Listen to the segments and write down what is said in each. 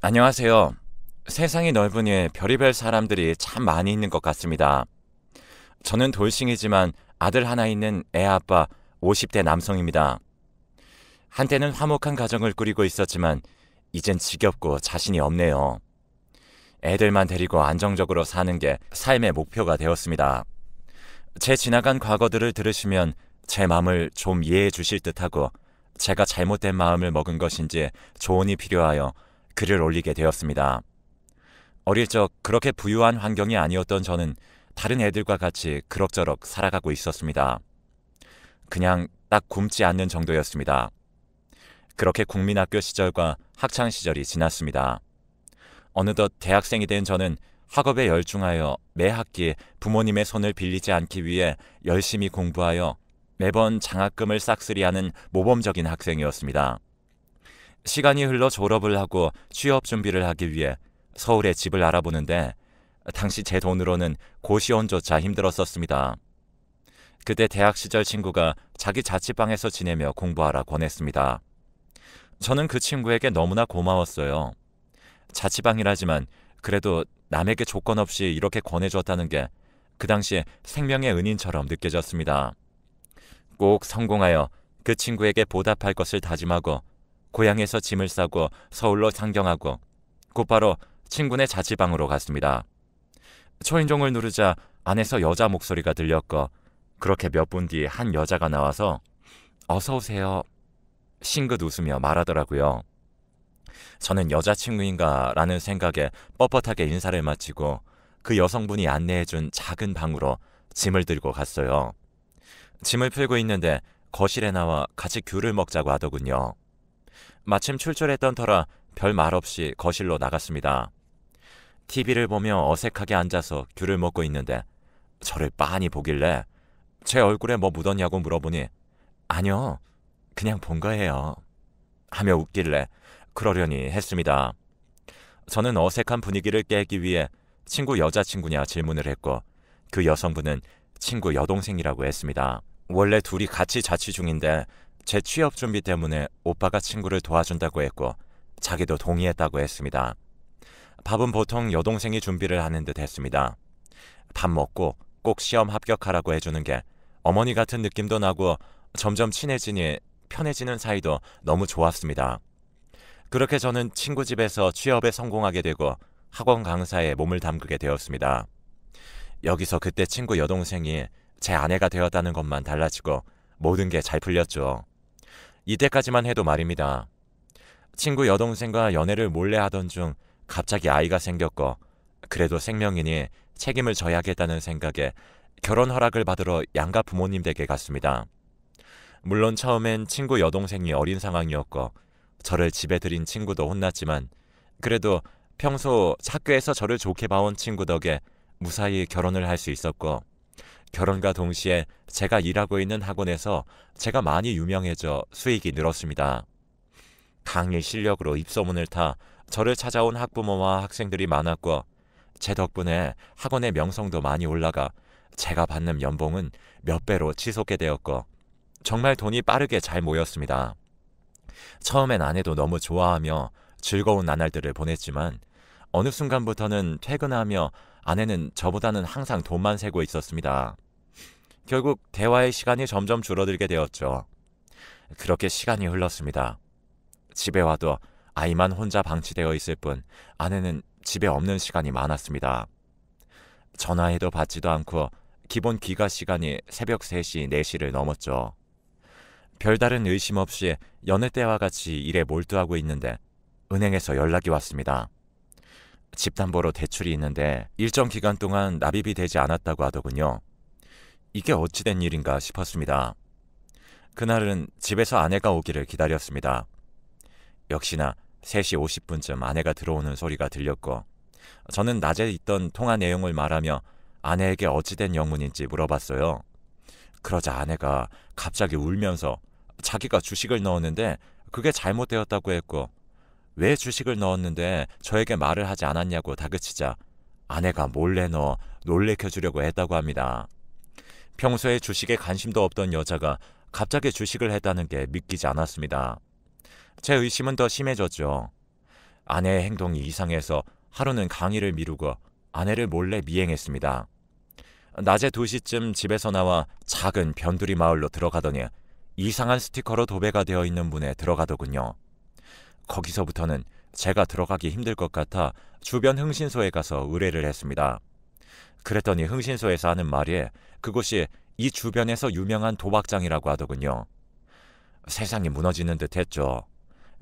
안녕하세요. 세상이 넓으니 별의별 사람들이 참 많이 있는 것 같습니다. 저는 돌싱이지만 아들 하나 있는 애 아빠 50대 남성입니다. 한때는 화목한 가정을 꾸리고 있었지만 이젠 지겹고 자신이 없네요. 애들만 데리고 안정적으로 사는 게 삶의 목표가 되었습니다. 제 지나간 과거들을 들으시면 제 마음을 좀 이해해 주실 듯하고 제가 잘못된 마음을 먹은 것인지 조언이 필요하여 글을 올리게 되었습니다. 어릴 적 그렇게 부유한 환경이 아니었던 저는 다른 애들과 같이 그럭저럭 살아가고 있었습니다. 그냥 딱 굶지 않는 정도였습니다. 그렇게 국민학교 시절과 학창 시절이 지났습니다. 어느덧 대학생이 된 저는 학업에 열중하여 매 학기 부모님의 손을 빌리지 않기 위해 열심히 공부하여 매번 장학금을 싹쓸이하는 모범적인 학생이었습니다. 시간이 흘러 졸업을 하고 취업 준비를 하기 위해 서울에 집을 알아보는데 당시 제 돈으로는 고시원조차 힘들었었습니다. 그때 대학 시절 친구가 자기 자취방에서 지내며 공부하라 권했습니다. 저는 그 친구에게 너무나 고마웠어요. 자취방이라지만 그래도 남에게 조건 없이 이렇게 권해줬다는 게 그 당시에 생명의 은인처럼 느껴졌습니다. 꼭 성공하여 그 친구에게 보답할 것을 다짐하고 고향에서 짐을 싸고 서울로 상경하고 곧바로 친구네 자취방으로 갔습니다. 초인종을 누르자 안에서 여자 목소리가 들렸고 그렇게 몇 분 뒤 한 여자가 나와서 어서 오세요. 싱긋 웃으며 말하더라고요. 저는 여자친구인가 라는 생각에 뻣뻣하게 인사를 마치고 그 여성분이 안내해준 작은 방으로 짐을 들고 갔어요. 짐을 풀고 있는데 거실에 나와 같이 귤을 먹자고 하더군요. 마침 출출했던 터라 별 말 없이 거실로 나갔습니다. TV를 보며 어색하게 앉아서 귤을 먹고 있는데 저를 빤히 보길래 제 얼굴에 뭐 묻었냐고 물어보니 아니요, 그냥 본 거예요 하며 웃길래 그러려니 했습니다. 저는 어색한 분위기를 깨기 위해 친구 여자친구냐 질문을 했고 그 여성분은 친구 여동생이라고 했습니다. 원래 둘이 같이 자취 중인데 제 취업 준비 때문에 오빠가 친구를 도와준다고 했고 자기도 동의했다고 했습니다. 밥은 보통 여동생이 준비를 하는 듯 했습니다. 밥 먹고 꼭 시험 합격하라고 해주는 게 어머니 같은 느낌도 나고 점점 친해지니 편해지는 사이도 너무 좋았습니다. 그렇게 저는 친구 집에서 취업에 성공하게 되고 학원 강사에 몸을 담그게 되었습니다. 여기서 그때 친구 여동생이 제 아내가 되었다는 것만 달라지고 모든 게 잘 풀렸죠. 이때까지만 해도 말입니다. 친구 여동생과 연애를 몰래 하던 중 갑자기 아이가 생겼고 그래도 생명이니 책임을 져야겠다는 생각에 결혼 허락을 받으러 양가 부모님 댁에 갔습니다. 물론 처음엔 친구 여동생이 어린 상황이었고 저를 집에 들인 친구도 혼났지만 그래도 평소 학교에서 저를 좋게 봐온 친구 덕에 무사히 결혼을 할 수 있었고 결혼과 동시에 제가 일하고 있는 학원에서 제가 많이 유명해져 수익이 늘었습니다. 강의 실력으로 입소문을 타 저를 찾아온 학부모와 학생들이 많았고 제 덕분에 학원의 명성도 많이 올라가 제가 받는 연봉은 몇 배로 치솟게 되었고 정말 돈이 빠르게 잘 모였습니다. 처음엔 아내도 너무 좋아하며 즐거운 나날들을 보냈지만 어느 순간부터는 퇴근하며 아내는 저보다는 항상 돈만 세고 있었습니다. 결국 대화의 시간이 점점 줄어들게 되었죠. 그렇게 시간이 흘렀습니다. 집에 와도 아이만 혼자 방치되어 있을 뿐 아내는 집에 없는 시간이 많았습니다. 전화해도 받지도 않고 기본 귀가 시간이 새벽 3시, 4시를 넘었죠. 별다른 의심 없이 여느 때와 같이 일에 몰두하고 있는데 은행에서 연락이 왔습니다. 집담보로 대출이 있는데 일정 기간 동안 납입이 되지 않았다고 하더군요. 이게 어찌된 일인가 싶었습니다. 그날은 집에서 아내가 오기를 기다렸습니다. 역시나 3시 50분쯤 아내가 들어오는 소리가 들렸고 저는 낮에 있던 통화 내용을 말하며 아내에게 어찌된 영문인지 물어봤어요. 그러자 아내가 갑자기 울면서 자기가 주식을 넣었는데 그게 잘못되었다고 했고 왜 주식을 넣었는데 저에게 말을 하지 않았냐고 다그치자 아내가 몰래 넣어 놀래켜주려고 했다고 합니다. 평소에 주식에 관심도 없던 여자가 갑자기 주식을 했다는 게 믿기지 않았습니다. 제 의심은 더 심해졌죠. 아내의 행동이 이상해서 하루는 강의를 미루고 아내를 몰래 미행했습니다. 낮에 2시쯤 집에서 나와 작은 변두리 마을로 들어가더니 이상한 스티커로 도배가 되어 있는 문에 들어가더군요. 거기서부터는 제가 들어가기 힘들 것 같아 주변 흥신소에 가서 의뢰를 했습니다. 그랬더니 흥신소에서 하는 말이 그곳이 이 주변에서 유명한 도박장이라고 하더군요. 세상이 무너지는 듯 했죠.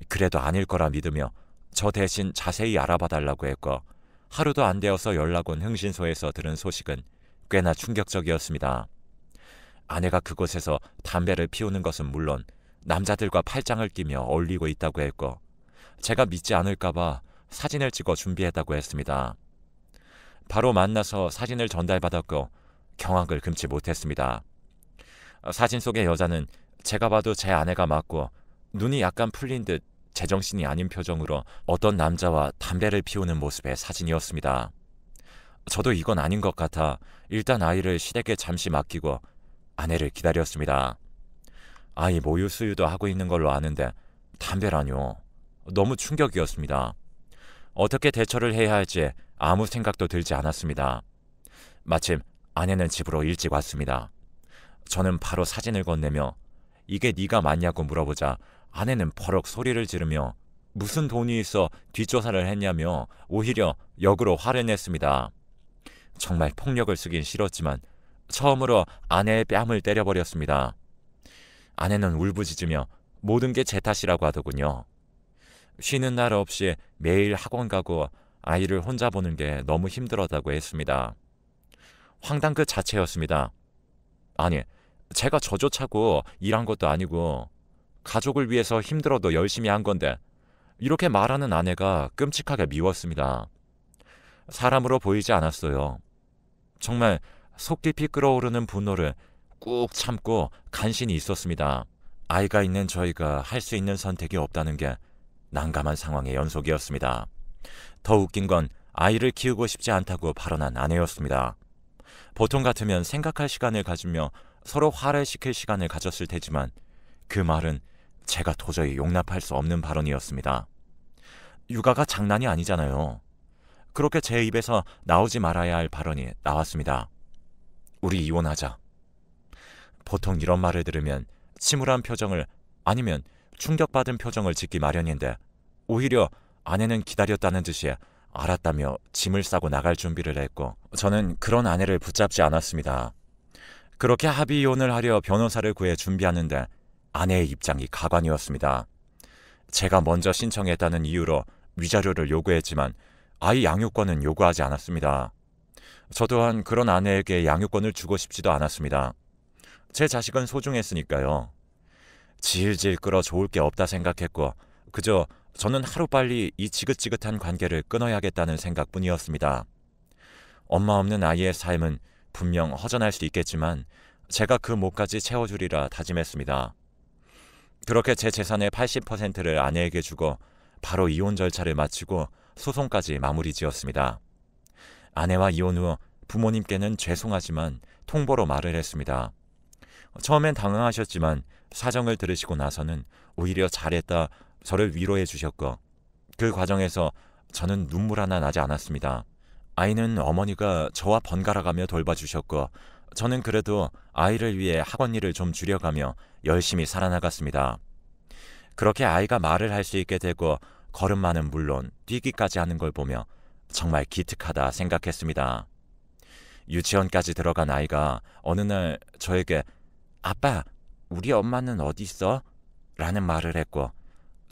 그래도 아닐 거라 믿으며 저 대신 자세히 알아봐 달라고 했고, 하루도 안 되어서 연락 온 흥신소에서 들은 소식은 꽤나 충격적이었습니다. 아내가 그곳에서 담배를 피우는 것은 물론 남자들과 팔짱을 끼며 어울리고 있다고 했고, 제가 믿지 않을까봐 사진을 찍어 준비했다고 했습니다. 바로 만나서 사진을 전달받았고 경악을 금치 못했습니다. 사진 속의 여자는 제가 봐도 제 아내가 맞고 눈이 약간 풀린 듯 제정신이 아닌 표정으로 어떤 남자와 담배를 피우는 모습의 사진이었습니다. 저도 이건 아닌 것 같아 일단 아이를 시댁에 잠시 맡기고 아내를 기다렸습니다. 아이 모유 수유도 하고 있는 걸로 아는데 담배라뇨. 너무 충격이었습니다. 어떻게 대처를 해야 할지 아무 생각도 들지 않았습니다. 마침 아내는 집으로 일찍 왔습니다. 저는 바로 사진을 건네며 이게 네가 맞냐고 물어보자 아내는 버럭 소리를 지르며 무슨 돈이 있어 뒷조사를 했냐며 오히려 역으로 화를 냈습니다. 정말 폭력을 쓰긴 싫었지만 처음으로 아내의 뺨을 때려버렸습니다. 아내는 울부짖으며 모든 게 제 탓이라고 하더군요. 쉬는 날 없이 매일 학원 가고 아이를 혼자 보는 게 너무 힘들었다고 했습니다. 황당 그 자체였습니다. 아니, 제가 저조차고 일한 것도 아니고 가족을 위해서 힘들어도 열심히 한 건데 이렇게 말하는 아내가 끔찍하게 미웠습니다. 사람으로 보이지 않았어요. 정말 속 깊이 끓어오르는 분노를 꾹 참고 간신히 있었습니다. 아이가 있는 저희가 할 수 있는 선택이 없다는 게 난감한 상황의 연속이었습니다. 더 웃긴 건 아이를 키우고 싶지 않다고 발언한 아내였습니다. 보통 같으면 생각할 시간을 가지며 서로 화를 시킬 시간을 가졌을 테지만 그 말은 제가 도저히 용납할 수 없는 발언이었습니다. 육아가 장난이 아니잖아요. 그렇게 제 입에서 나오지 말아야 할 발언이 나왔습니다. 우리 이혼하자. 보통 이런 말을 들으면 침울한 표정을 아니면 충격받은 표정을 짓기 마련인데 오히려 아내는 기다렸다는 듯이 알았다며 짐을 싸고 나갈 준비를 했고 저는 그런 아내를 붙잡지 않았습니다. 그렇게 합의 이혼을 하려 변호사를 구해 준비하는데 아내의 입장이 가관이었습니다. 제가 먼저 신청했다는 이유로 위자료를 요구했지만 아이 양육권은 요구하지 않았습니다. 저 또한 그런 아내에게 양육권을 주고 싶지도 않았습니다. 제 자식은 소중했으니까요. 질질 끌어 좋을 게 없다 생각했고 그저 저는 하루빨리 이 지긋지긋한 관계를 끊어야겠다는 생각뿐이었습니다. 엄마 없는 아이의 삶은 분명 허전할 수 있겠지만 제가 그 몫까지 채워주리라 다짐했습니다. 그렇게 제 재산의 80%를 아내에게 주고 바로 이혼 절차를 마치고 소송까지 마무리 지었습니다. 아내와 이혼 후 부모님께는 죄송하지만 통보로 말을 했습니다. 처음엔 당황하셨지만 사정을 들으시고 나서는 오히려 잘했다 저를 위로해 주셨고 그 과정에서 저는 눈물 하나 나지 않았습니다. 아이는 어머니가 저와 번갈아가며 돌봐주셨고 저는 그래도 아이를 위해 학원 일을 좀 줄여가며 열심히 살아나갔습니다. 그렇게 아이가 말을 할 수 있게 되고 걸음마는 물론 뛰기까지 하는 걸 보며 정말 기특하다 생각했습니다. 유치원까지 들어간 아이가 어느 날 저에게 아빠, 우리 엄마는 어디 있어? 라는 말을 했고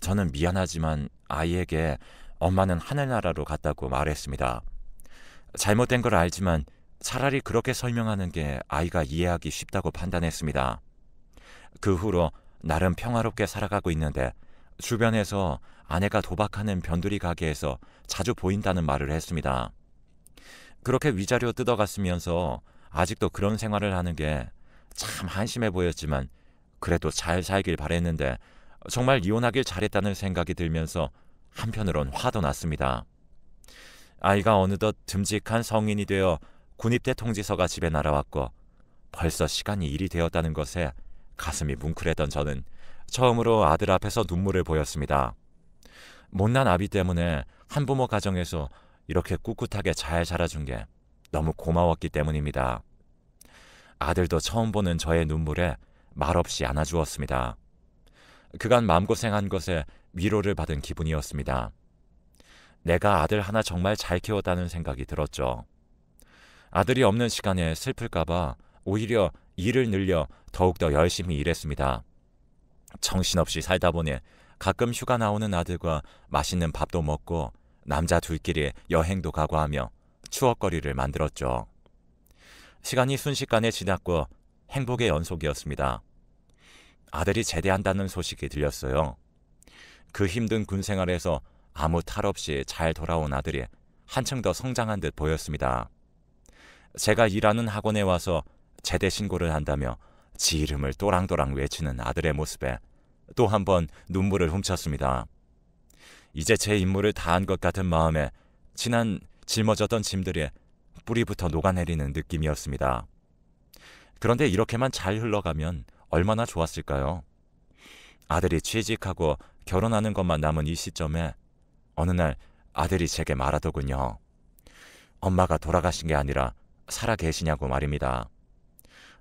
저는 미안하지만 아이에게 엄마는 하늘나라로 갔다고 말했습니다. 잘못된 걸 알지만 차라리 그렇게 설명하는 게 아이가 이해하기 쉽다고 판단했습니다. 그 후로 나름 평화롭게 살아가고 있는데 주변에서 아내가 도박하는 변두리 가게에서 자주 보인다는 말을 했습니다. 그렇게 위자료 뜯어갔으면서 아직도 그런 생활을 하는 게 참 한심해 보였지만 그래도 잘 살길 바랬는데 정말 이혼하길 잘했다는 생각이 들면서 한편으론 화도 났습니다. 아이가 어느덧 듬직한 성인이 되어 군입대 통지서가 집에 날아왔고 벌써 시간이 일이 되었다는 것에 가슴이 뭉클했던 저는 처음으로 아들 앞에서 눈물을 보였습니다. 못난 아비 때문에 한부모 가정에서 이렇게 꿋꿋하게 잘 자라준 게 너무 고마웠기 때문입니다. 아들도 처음 보는 저의 눈물에 말없이 안아주었습니다. 그간 마음고생한 것에 위로를 받은 기분이었습니다. 내가 아들 하나 정말 잘 키웠다는 생각이 들었죠. 아들이 없는 시간에 슬플까봐 오히려 일을 늘려 더욱더 열심히 일했습니다. 정신없이 살다 보니 가끔 휴가 나오는 아들과 맛있는 밥도 먹고 남자 둘끼리 여행도 가고 하며 추억거리를 만들었죠. 시간이 순식간에 지났고 행복의 연속이었습니다. 아들이 제대한다는 소식이 들렸어요. 그 힘든 군 생활에서 아무 탈 없이 잘 돌아온 아들이 한층 더 성장한 듯 보였습니다. 제가 일하는 학원에 와서 제대 신고를 한다며 지 이름을 또랑또랑 외치는 아들의 모습에 또 한 번 눈물을 훔쳤습니다. 이제 제 임무를 다한 것 같은 마음에 지난 짊어졌던 짐들이 뿌리부터 녹아내리는 느낌이었습니다. 그런데 이렇게만 잘 흘러가면 얼마나 좋았을까요? 아들이 취직하고 결혼하는 것만 남은 이 시점에 어느 날 아들이 제게 말하더군요. 엄마가 돌아가신 게 아니라 살아 계시냐고 말입니다.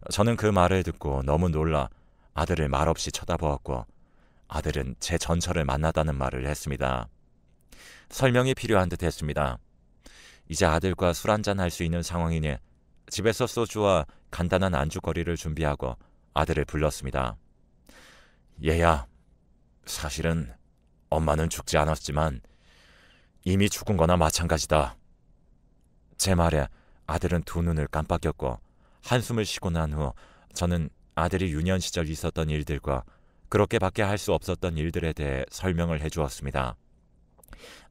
저는 그 말을 듣고 너무 놀라 아들을 말없이 쳐다보았고 아들은 제 전처를 만나다는 말을 했습니다. 설명이 필요한 듯 했습니다. 이제 아들과 술 한잔 할 수 있는 상황이니 집에서 소주와 간단한 안주거리를 준비하고 아들을 불렀습니다. 얘야, 사실은 엄마는 죽지 않았지만 이미 죽은 거나 마찬가지다. 제 말에 아들은 두 눈을 깜빡였고 한숨을 쉬고 난 후 저는 아들이 유년 시절 있었던 일들과 그렇게밖에 할 수 없었던 일들에 대해 설명을 해주었습니다.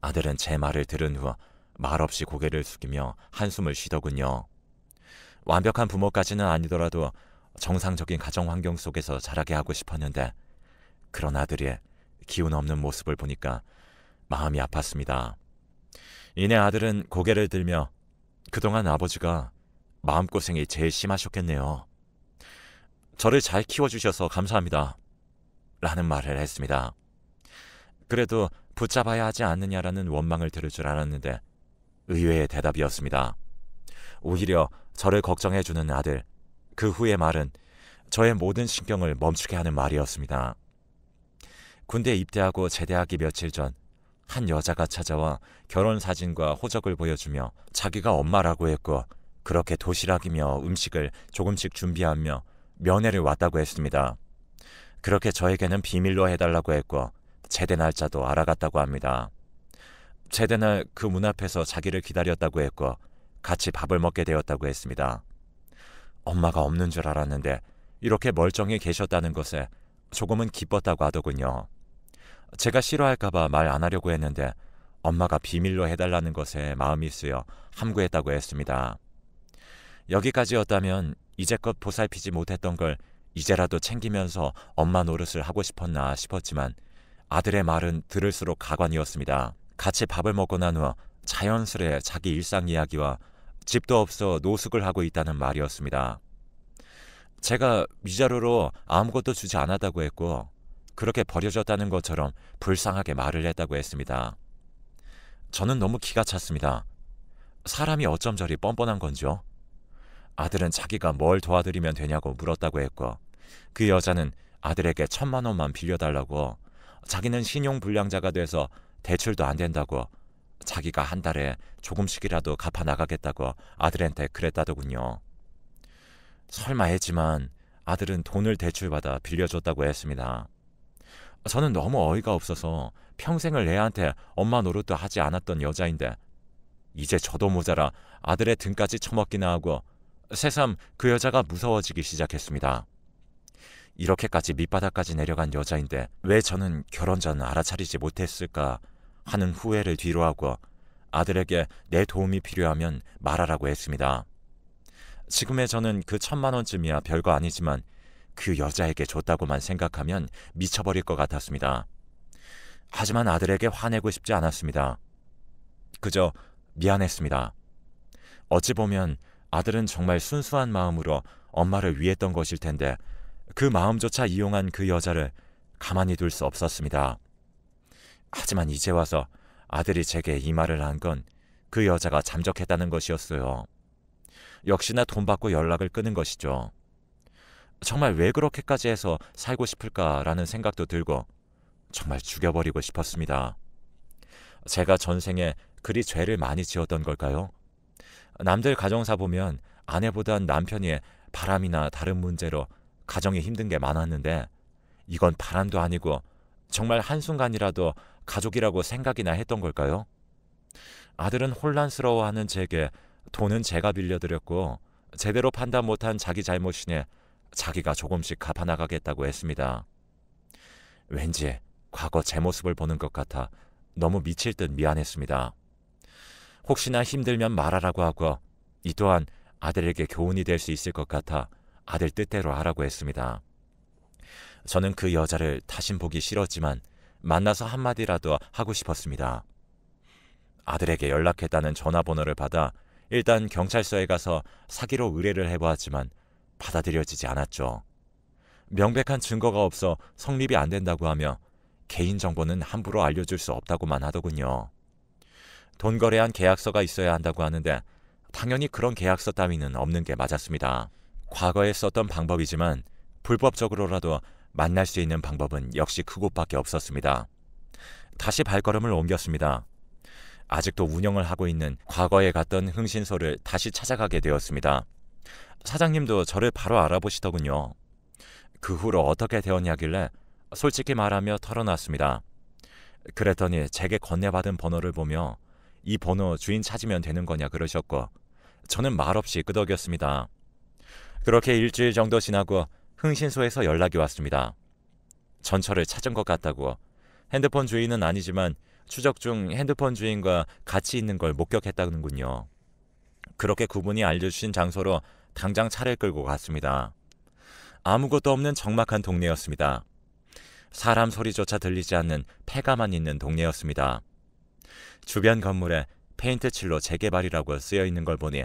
아들은 제 말을 들은 후 말없이 고개를 숙이며 한숨을 쉬더군요. 완벽한 부모까지는 아니더라도 정상적인 가정 환경 속에서 자라게 하고 싶었는데 그런 아들이 기운 없는 모습을 보니까 마음이 아팠습니다. 이내 아들은 고개를 들며 그동안 아버지가 마음고생이 제일 심하셨겠네요. 저를 잘 키워주셔서 감사합니다. 라는 말을 했습니다. 그래도 붙잡아야 하지 않느냐라는 원망을 들을 줄 알았는데 의외의 대답이었습니다. 오히려 저를 걱정해주는 아들, 그 후의 말은 저의 모든 신경을 멈추게 하는 말이었습니다. 군대 입대하고 제대하기 며칠 전 한 여자가 찾아와 결혼 사진과 호적을 보여주며 자기가 엄마라고 했고 그렇게 도시락이며 음식을 조금씩 준비하며 면회를 왔다고 했습니다. 그렇게 저에게는 비밀로 해달라고 했고 제대 날짜도 알아갔다고 합니다. 제대날 그 문 앞에서 자기를 기다렸다고 했고 같이 밥을 먹게 되었다고 했습니다. 엄마가 없는 줄 알았는데 이렇게 멀쩡히 계셨다는 것에 조금은 기뻤다고 하더군요. 제가 싫어할까봐 말 안 하려고 했는데 엄마가 비밀로 해달라는 것에 마음이 쓰여 함구했다고 했습니다. 여기까지였다면 이제껏 보살피지 못했던 걸 이제라도 챙기면서 엄마 노릇을 하고 싶었나 싶었지만 아들의 말은 들을수록 가관이었습니다. 같이 밥을 먹고 난 후 자연스레 자기 일상 이야기와 집도 없어 노숙을 하고 있다는 말이었습니다. 제가 위자료로 아무것도 주지 않았다고 했고 그렇게 버려졌다는 것처럼 불쌍하게 말을 했다고 했습니다. 저는 너무 기가 찼습니다. 사람이 어쩜 저리 뻔뻔한 건지요? 아들은 자기가 뭘 도와드리면 되냐고 물었다고 했고 그 여자는 아들에게 1,000만 원만 빌려달라고 자기는 신용불량자가 돼서 대출도 안 된다고 자기가 한 달에 조금씩이라도 갚아 나가겠다고 아들한테 그랬다더군요. 설마 했지만 아들은 돈을 대출받아 빌려줬다고 했습니다. 저는 너무 어이가 없어서 평생을 애한테 엄마 노릇도 하지 않았던 여자인데 이제 저도 모자라 아들의 등까지 처먹기나 하고 새삼 그 여자가 무서워지기 시작했습니다. 이렇게까지 밑바닥까지 내려간 여자인데 왜 저는 결혼 전 알아차리지 못했을까 하는 후회를 뒤로하고 아들에게 내 도움이 필요하면 말하라고 했습니다. 지금의 저는 그 1,000만 원쯤이야 별거 아니지만 그 여자에게 줬다고만 생각하면 미쳐버릴 것 같았습니다. 하지만 아들에게 화내고 싶지 않았습니다. 그저 미안했습니다. 어찌 보면 아들은 정말 순수한 마음으로 엄마를 위했던 것일 텐데 그 마음조차 이용한 그 여자를 가만히 둘 수 없었습니다. 하지만 이제 와서 아들이 제게 이 말을 한 건 그 여자가 잠적했다는 것이었어요. 역시나 돈 받고 연락을 끊은 것이죠. 정말 왜 그렇게까지 해서 살고 싶을까라는 생각도 들고 정말 죽여버리고 싶었습니다. 제가 전생에 그리 죄를 많이 지었던 걸까요? 남들 가정사 보면 아내보단 남편이 바람이나 다른 문제로 가정이 힘든 게 많았는데 이건 바람도 아니고 정말 한순간이라도 가족이라고 생각이나 했던 걸까요? 아들은 혼란스러워하는 제게 돈은 제가 빌려드렸고 제대로 판단 못한 자기 잘못이니 자기가 조금씩 갚아나가겠다고 했습니다. 왠지 과거 제 모습을 보는 것 같아 너무 미칠 듯 미안했습니다. 혹시나 힘들면 말하라고 하고 이 또한 아들에게 교훈이 될 수 있을 것 같아 아들 뜻대로 하라고 했습니다. 저는 그 여자를 다신 보기 싫었지만 만나서 한마디라도 하고 싶었습니다. 아들에게 연락했다는 전화번호를 받아 일단 경찰서에 가서 사기로 의뢰를 해보았지만 받아들여지지 않았죠. 명백한 증거가 없어 성립이 안 된다고 하며 개인정보는 함부로 알려줄 수 없다고만 하더군요. 돈 거래한 계약서가 있어야 한다고 하는데 당연히 그런 계약서 따위는 없는 게 맞았습니다. 과거에 썼던 방법이지만 불법적으로라도 만날 수 있는 방법은 역시 그곳밖에 없었습니다. 다시 발걸음을 옮겼습니다. 아직도 운영을 하고 있는 과거에 갔던 흥신소를 다시 찾아가게 되었습니다. 사장님도 저를 바로 알아보시더군요. 그 후로 어떻게 되었냐길래 솔직히 말하며 털어놨습니다. 그랬더니 제게 건네받은 번호를 보며 이 번호 주인 찾으면 되는 거냐 그러셨고 저는 말없이 끄덕였습니다. 그렇게 일주일 정도 지나고 흥신소에서 연락이 왔습니다. 전처를 찾은 것 같다고. 핸드폰 주인은 아니지만 추적 중 핸드폰 주인과 같이 있는 걸 목격했다는군요. 그렇게 그분이 알려주신 장소로 당장 차를 끌고 갔습니다. 아무것도 없는 적막한 동네였습니다. 사람 소리조차 들리지 않는 폐가만 있는 동네였습니다. 주변 건물에 페인트 칠로 재개발이라고 쓰여 있는 걸 보니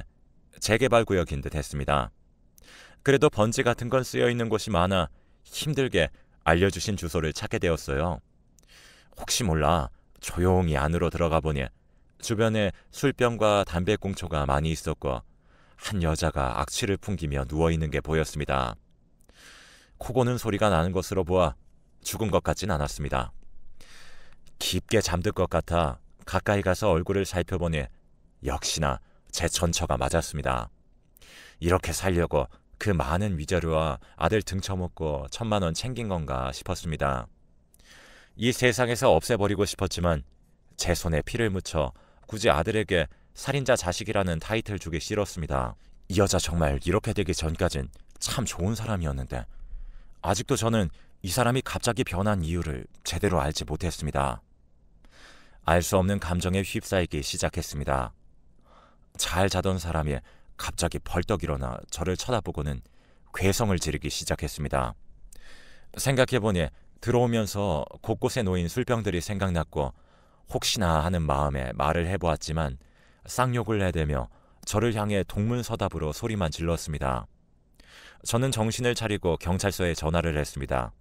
재개발 구역인 듯 했습니다. 그래도 번지 같은 건 쓰여 있는 곳이 많아 힘들게 알려주신 주소를 찾게 되었어요. 혹시 몰라 조용히 안으로 들어가 보니 주변에 술병과 담배꽁초가 많이 있었고 한 여자가 악취를 풍기며 누워있는 게 보였습니다. 코 고는 소리가 나는 것으로 보아 죽은 것 같진 않았습니다. 깊게 잠들 것 같아 가까이 가서 얼굴을 살펴보니 역시나 제 전처가 맞았습니다. 이렇게 살려고 그 많은 위자료와 아들 등쳐먹고 1,000만 원 챙긴 건가 싶었습니다. 이 세상에서 없애버리고 싶었지만 제 손에 피를 묻혀 굳이 아들에게 살인자 자식이라는 타이틀 주기 싫었습니다. 이 여자 정말 이렇게 되기 전까진 참 좋은 사람이었는데 아직도 저는 이 사람이 갑자기 변한 이유를 제대로 알지 못했습니다. 알 수 없는 감정에 휩싸이기 시작했습니다. 잘 자던 사람이 갑자기 벌떡 일어나 저를 쳐다보고는 괴성을 지르기 시작했습니다. 생각해보니 들어오면서 곳곳에 놓인 술병들이 생각났고 혹시나 하는 마음에 말을 해보았지만 쌍욕을 해대며 저를 향해 동문서답으로 소리만 질렀습니다. 저는 정신을 차리고 경찰서에 전화를 했습니다.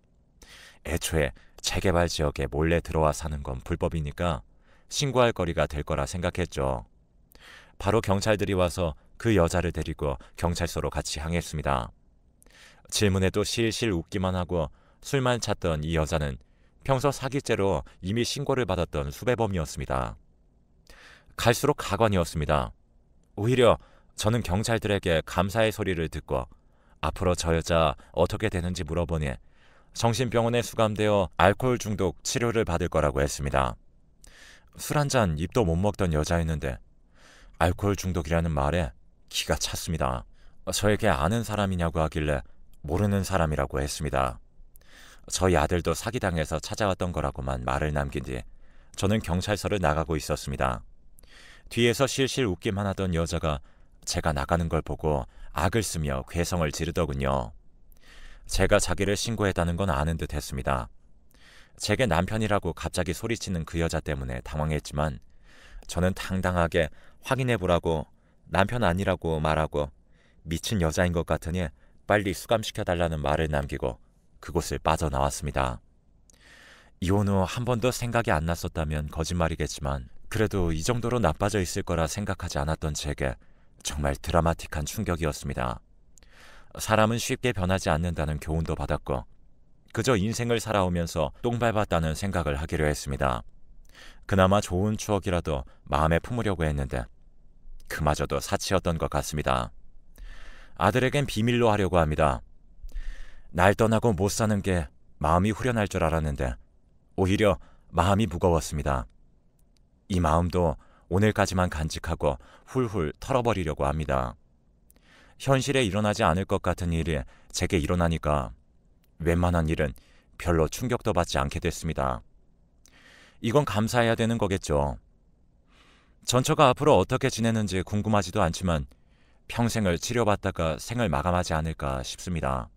애초에 재개발 지역에 몰래 들어와 사는 건 불법이니까 신고할 거리가 될 거라 생각했죠. 바로 경찰들이 와서 그 여자를 데리고 경찰서로 같이 향했습니다. 질문에도 실실 웃기만 하고 술만 찾던 이 여자는 평소 사기죄로 이미 신고를 받았던 수배범이었습니다. 갈수록 가관이었습니다. 오히려 저는 경찰들에게 감사의 소리를 듣고 앞으로 저 여자 어떻게 되는지 물어보니 정신병원에 수감되어 알코올 중독 치료를 받을 거라고 했습니다. 술 한 잔 입도 못 먹던 여자였는데 알코올 중독이라는 말에 기가 찼습니다. 저에게 아는 사람이냐고 하길래 모르는 사람이라고 했습니다. 저희 아들도 사기당해서 찾아왔던 거라고만 말을 남긴 뒤 저는 경찰서를 나가고 있었습니다. 뒤에서 실실 웃기만 하던 여자가 제가 나가는 걸 보고 악을 쓰며 괴성을 지르더군요. 제가 자기를 신고했다는 건 아는 듯 했습니다. 제게 남편이라고 갑자기 소리치는 그 여자 때문에 당황했지만 저는 당당하게 확인해보라고 남편 아니라고 말하고 미친 여자인 것 같으니 빨리 수감시켜달라는 말을 남기고 그곳을 빠져나왔습니다. 이혼 후 한 번도 생각이 안 났었다면 거짓말이겠지만 그래도 이 정도로 나빠져 있을 거라 생각하지 않았던 제게 정말 드라마틱한 충격이었습니다. 사람은 쉽게 변하지 않는다는 교훈도 받았고 그저 인생을 살아오면서 똥 밟았다는 생각을 하기로 했습니다. 그나마 좋은 추억이라도 마음에 품으려고 했는데 그마저도 사치였던 것 같습니다. 아들에겐 비밀로 하려고 합니다. 날 떠나고 못 사는 게 마음이 후련할 줄 알았는데 오히려 마음이 무거웠습니다. 이 마음도 오늘까지만 간직하고 훌훌 털어버리려고 합니다. 현실에 일어나지 않을 것 같은 일이 제게 일어나니까 웬만한 일은 별로 충격도 받지 않게 됐습니다. 이건 감사해야 되는 거겠죠. 전처가 앞으로 어떻게 지내는지 궁금하지도 않지만 평생을 치료받다가 생을 마감하지 않을까 싶습니다.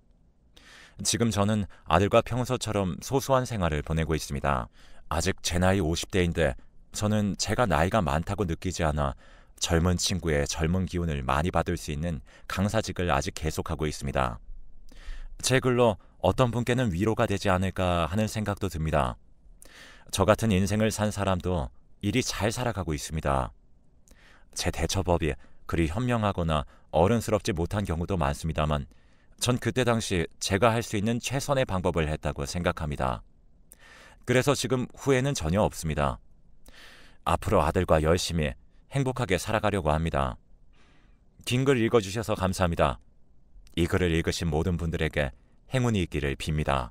지금 저는 아들과 평소처럼 소소한 생활을 보내고 있습니다. 아직 제 나이 50대인데 저는 제가 나이가 많다고 느끼지 않아 젊은 친구의 젊은 기운을 많이 받을 수 있는 강사직을 아직 계속하고 있습니다. 제 글로 어떤 분께는 위로가 되지 않을까 하는 생각도 듭니다. 저 같은 인생을 산 사람도 일이 잘 살아가고 있습니다. 제 대처법이 그리 현명하거나 어른스럽지 못한 경우도 많습니다만 전 그때 당시 제가 할 수 있는 최선의 방법을 했다고 생각합니다. 그래서 지금 후회는 전혀 없습니다. 앞으로 아들과 열심히 행복하게 살아가려고 합니다. 긴 글 읽어주셔서 감사합니다. 이 글을 읽으신 모든 분들에게 행운이 있기를 빕니다.